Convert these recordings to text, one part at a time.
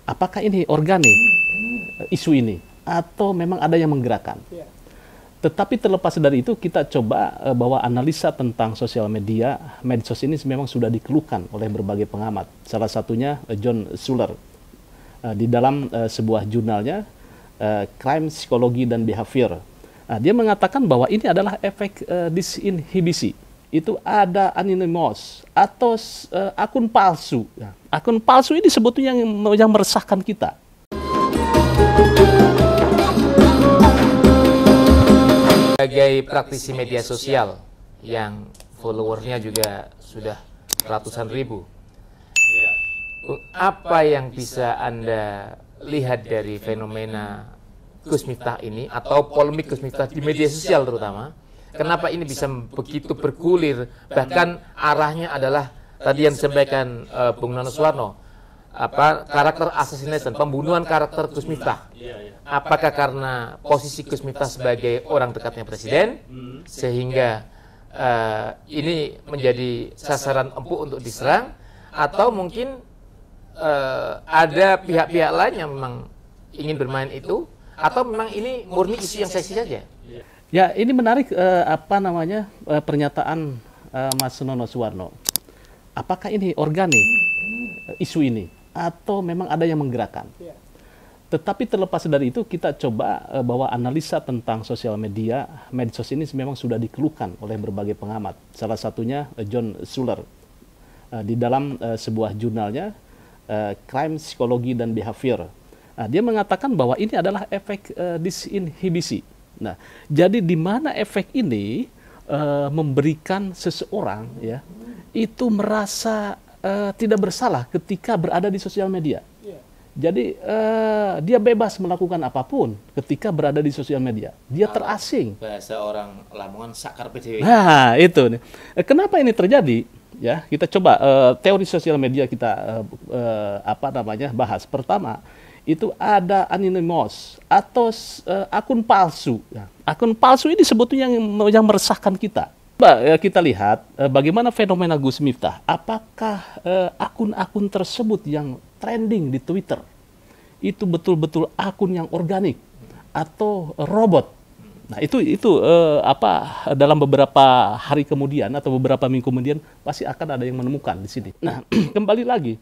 apakah ini organik isu ini atau memang ada yang menggerakkan. Tetapi terlepas dari itu, kita coba bahwa analisa tentang sosial media, medsos ini memang sudah dikeluhkan oleh berbagai pengamat. Salah satunya John Schuller di dalam sebuah jurnalnya Crime, Psikologi, dan Behavior. Dia mengatakan bahwa ini adalah efek disinhibisi. Itu ada anonymous atau akun palsu. Akun palsu ini sebetulnya yang meresahkan kita. Sebagai praktisi media sosial yang followernya juga sudah ratusan ribu, apa yang bisa Anda lihat dari fenomena Gus Miftah ini atau polemik Gus Miftah di media sosial terutama? Kenapa ini bisa begitu bergulir? Bahkan arahnya adalah tadi yang disampaikan Bung Nono Suwarno, karakter assassination, pembunuhan karakter Gus Miftah. Apakah karena posisi Gus Miftah sebagai orang dekatnya presiden sehingga ini menjadi sasaran empuk untuk diserang, atau mungkin ada pihak-pihak lain yang memang ingin bermain itu, atau memang ini murni isu yang seksi saja? Ya, ini menarik pernyataan Mas Nono Suwarno. Apakah ini organik isu ini atau memang ada yang menggerakkan? Tetapi terlepas dari itu, kita coba bahwa analisa tentang sosial media, medsos ini memang sudah dikeluhkan oleh berbagai pengamat. Salah satunya John Schuller di dalam sebuah jurnalnya Crime, Psikologi, dan Behavior. Dia mengatakan bahwa ini adalah efek disinhibisi. Nah, jadi di mana efek ini memberikan seseorang itu merasa tidak bersalah ketika berada di sosial media. Jadi dia bebas melakukan apapun ketika berada di sosial media. Dia terasing. Bahasa orang Lamongan sakar PDW. Nah, itu nih. Kenapa ini terjadi? Ya, kita coba teori sosial media kita bahas. Pertama, itu ada anonymous atau akun palsu. Akun palsu ini sebetulnya yang meresahkan kita. Coba kita lihat bagaimana fenomena Gus Miftah. Apakah akun-akun tersebut yang trending di Twitter itu betul-betul akun yang organik atau robot? Nah, itu dalam beberapa hari kemudian atau beberapa minggu kemudian pasti akan ada yang menemukan di sini. Nah, kembali lagi,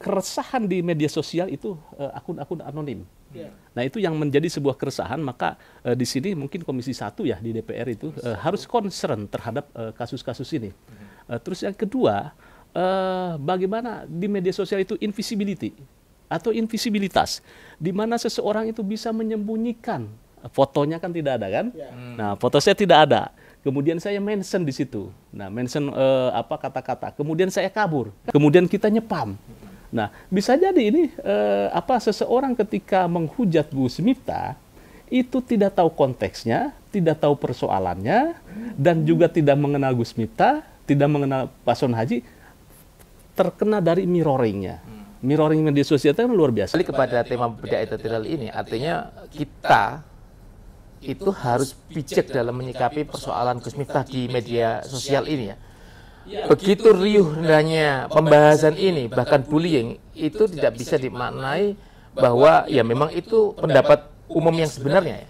keresahan di media sosial itu akun-akun anonim. Nah, itu yang menjadi sebuah keresahan. Maka di sini mungkin Komisi 1 ya di DPR itu harus concern terhadap kasus-kasus ini. Terus yang kedua, bagaimana di media sosial itu invisibility atau invisibilitas, di mana seseorang itu bisa menyembunyikan fotonya, kan tidak ada kan? Nah, foto saya tidak ada. Kemudian saya mention di situ. Nah, mention kata-kata. Kemudian saya kabur. Kemudian kita nyepam. Nah, bisa jadi ini seseorang ketika menghujat Gus Miftah itu tidak tahu konteksnya, tidak tahu persoalannya, dan juga tidak mengenal Gus Miftah, tidak mengenal Pak Son Haji, terkena dari mirroringnya. Mirroring media sosial itu luar biasa. Kembali kepada tema bedah editorial ini, artinya kita itu harus bijak dalam menyikapi persoalan Gus Miftah di media sosial ini ya. Begitu riuhnya pembahasan ini, bahkan bullying, itu tidak bisa dimaknai bahwa ya memang itu pendapat umum yang sebenarnya ya.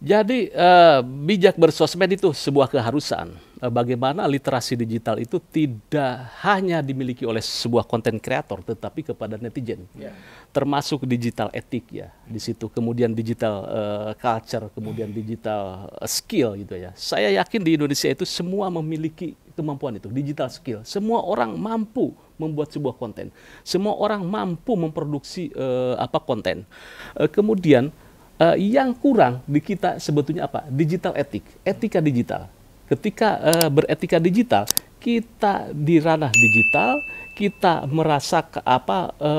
Jadi bijak bersosmed itu sebuah keharusan. Bagaimana literasi digital itu tidak hanya dimiliki oleh sebuah konten kreator, tetapi kepada netizen. Termasuk digital etik ya di situ. Kemudian digital culture, kemudian digital skill gitu ya. Saya yakin di Indonesia itu semua memiliki kemampuan itu, digital skill. Semua orang mampu membuat sebuah konten. Semua orang mampu memproduksi konten. Kemudian yang kurang di kita sebetulnya apa? Digital etik, etika digital. Ketika beretika digital, kita di ranah digital, kita merasa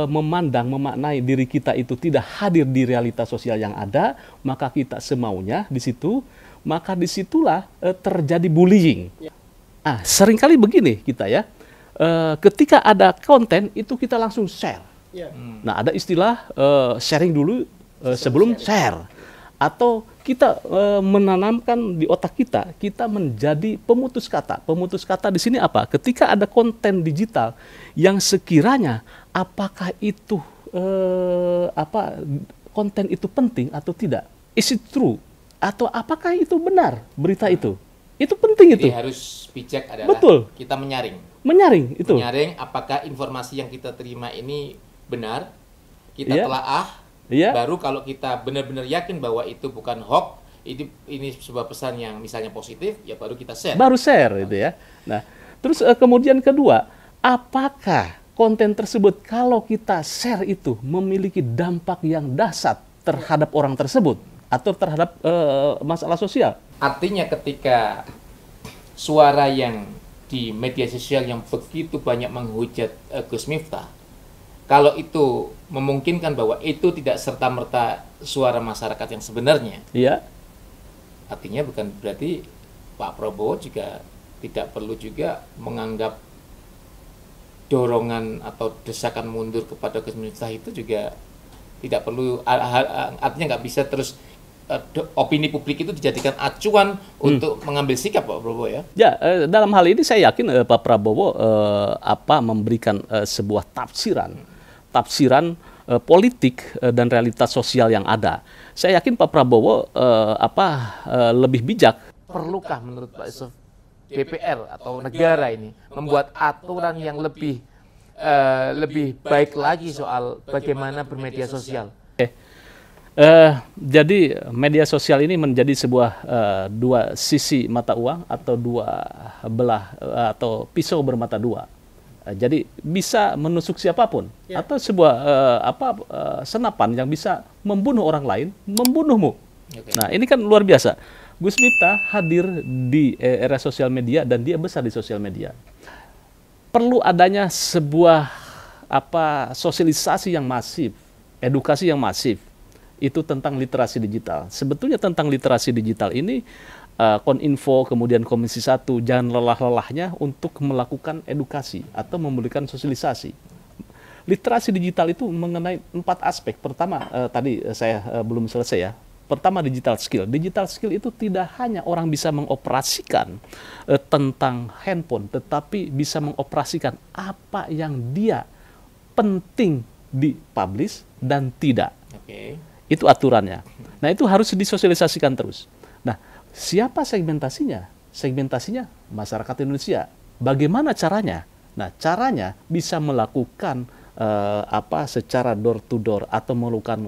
memandang, memaknai diri kita itu tidak hadir di realitas sosial yang ada, maka kita semaunya di situ, maka disitulah terjadi bullying. Seringkali begini kita ya, ketika ada konten itu kita langsung share. Nah, ada istilah sharing dulu sebelum share, atau kita menanamkan di otak kita, kita menjadi pemutus kata. Pemutus kata di sini apa? Ketika ada konten digital yang sekiranya apakah itu apa konten itu penting atau tidak? Is it true? Atau apakah itu benar berita itu? Itu penting itu. Jadi harus bijak adalah Betul. kita menyaring. Menyaring itu. Menyaring apakah informasi yang kita terima ini benar, kita Iya. telaah, Iya. baru kalau kita benar-benar yakin bahwa itu bukan hoax, ini sebuah pesan yang misalnya positif, ya baru kita share. Baru share itu ya. Nah, terus kemudian kedua, apakah konten tersebut kalau kita share itu memiliki dampak yang dahsyat terhadap orang tersebut atau terhadap masalah sosial? Artinya ketika suara yang di media sosial yang begitu banyak menghujat Gus Miftah, kalau itu memungkinkan bahwa itu tidak serta-merta suara masyarakat yang sebenarnya, Iya. artinya bukan berarti Pak Prabowo juga tidak perlu juga menganggap dorongan atau desakan mundur kepada Gus Miftah itu juga tidak perlu, artinya nggak bisa terus opini publik itu dijadikan acuan untuk mengambil sikap Pak Prabowo ya. Ya, dalam hal ini saya yakin Pak Prabowo memberikan sebuah tafsiran politik dan realitas sosial yang ada. Saya yakin Pak Prabowo lebih bijak. Perlukah menurut Pak Yusuf DPR atau negara ini membuat aturan yang lebih baik lagi soal bagaimana bermedia sosial? Jadi media sosial ini menjadi sebuah dua sisi mata uang atau dua belah atau pisau bermata dua. Jadi bisa menusuk siapapun atau sebuah senapan yang bisa membunuh orang lain, membunuhmu. Okay. Nah, ini kan luar biasa. Gus Miftah hadir di era sosial media dan dia besar di sosial media. Perlu adanya sebuah sosialisasi yang masif, edukasi yang masif. Itu tentang literasi digital. Sebetulnya tentang literasi digital ini Koninfo kemudian Komisi 1 jangan lelah-lelahnya untuk melakukan edukasi atau memberikan sosialisasi. Literasi digital itu mengenai 4 aspek. Pertama, tadi saya belum selesai ya. Pertama, digital skill. Digital skill itu tidak hanya orang bisa mengoperasikan tentang handphone, tetapi bisa mengoperasikan apa yang dia penting dipublish dan tidak. Okay. Itu aturannya. Nah, itu harus disosialisasikan terus. Nah, siapa segmentasinya? Segmentasinya masyarakat Indonesia. Bagaimana caranya? Nah, caranya bisa melakukan secara door to door atau melakukan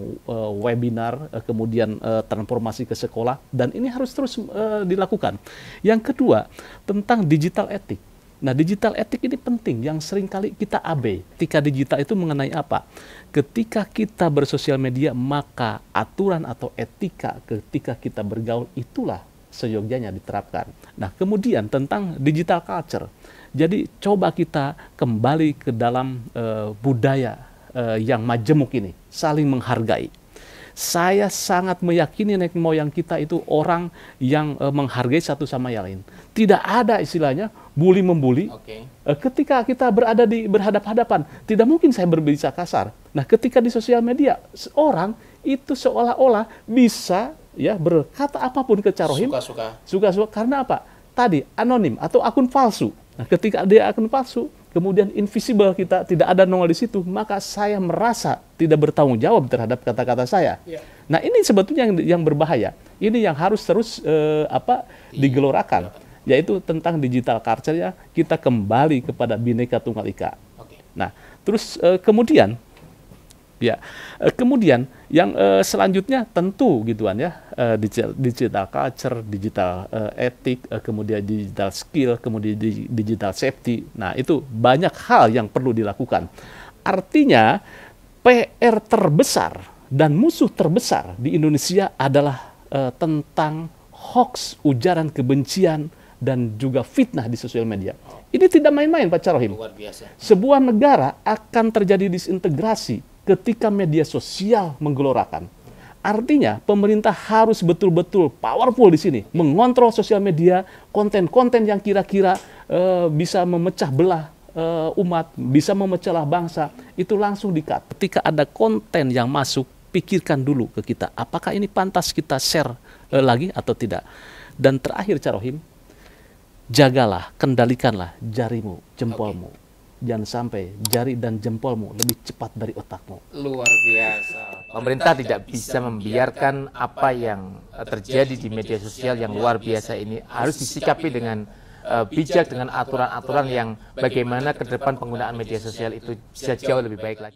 webinar, kemudian transformasi ke sekolah, dan ini harus terus dilakukan. Yang kedua, tentang digital etik. Nah, digital etik ini penting, yang seringkali kita abai. Etika digital itu mengenai apa? Ketika kita bersosial media, maka aturan atau etika ketika kita bergaul itulah seyogyanya diterapkan. Nah, kemudian tentang digital culture. Jadi coba kita kembali ke dalam budaya yang majemuk ini, saling menghargai. Saya sangat meyakini nenek moyang kita itu orang yang menghargai satu sama yang lain. Tidak ada istilahnya bully membuli. Okay. Ketika kita berhadap-hadapan, tidak mungkin saya berbicara kasar. Nah, ketika di sosial media, orang itu seolah-olah bisa ya berkata apapun ke Charohim. Suka-suka. Karena apa? Tadi anonim atau akun palsu. Nah, ketika dia akun palsu, kemudian invisible kita tidak ada nongol di situ, maka saya merasa tidak bertanggung jawab terhadap kata-kata saya. Yeah. Nah, ini sebetulnya yang berbahaya. Ini yang harus terus digelorakan, yaitu tentang digital culture-nya kita kembali kepada Bhinneka Tunggal Ika. Okay. Nah, terus kemudian yang selanjutnya tentu gituan ya, digital culture, digital etik, kemudian digital skill, kemudian digital safety. Nah, itu banyak hal yang perlu dilakukan. Artinya PR terbesar dan musuh terbesar di Indonesia adalah tentang hoax, ujaran kebencian, dan juga fitnah di sosial media. Ini tidak main-main, Pak Charohim. Luar biasa. Sebuah negara akan terjadi disintegrasi ketika media sosial menggelorakan. Artinya pemerintah harus betul-betul powerful di sini, mengontrol sosial media, konten-konten yang kira-kira bisa memecah belah umat, bisa memecah bangsa, itu langsung di-cut. Ketika ada konten yang masuk, pikirkan dulu ke kita, apakah ini pantas kita share lagi atau tidak. Dan terakhir, Charohim, jagalah, kendalikanlah jarimu, jempolmu. jangan sampai jari dan jempolmu lebih cepat dari otakmu. Luar biasa. Pemerintah tidak bisa membiarkan apa yang terjadi di media sosial yang luar biasa ini, harus disikapi dengan bijak, dengan aturan-aturan yang bagaimana ke depan penggunaan media sosial itu bisa jauh lebih baik lagi.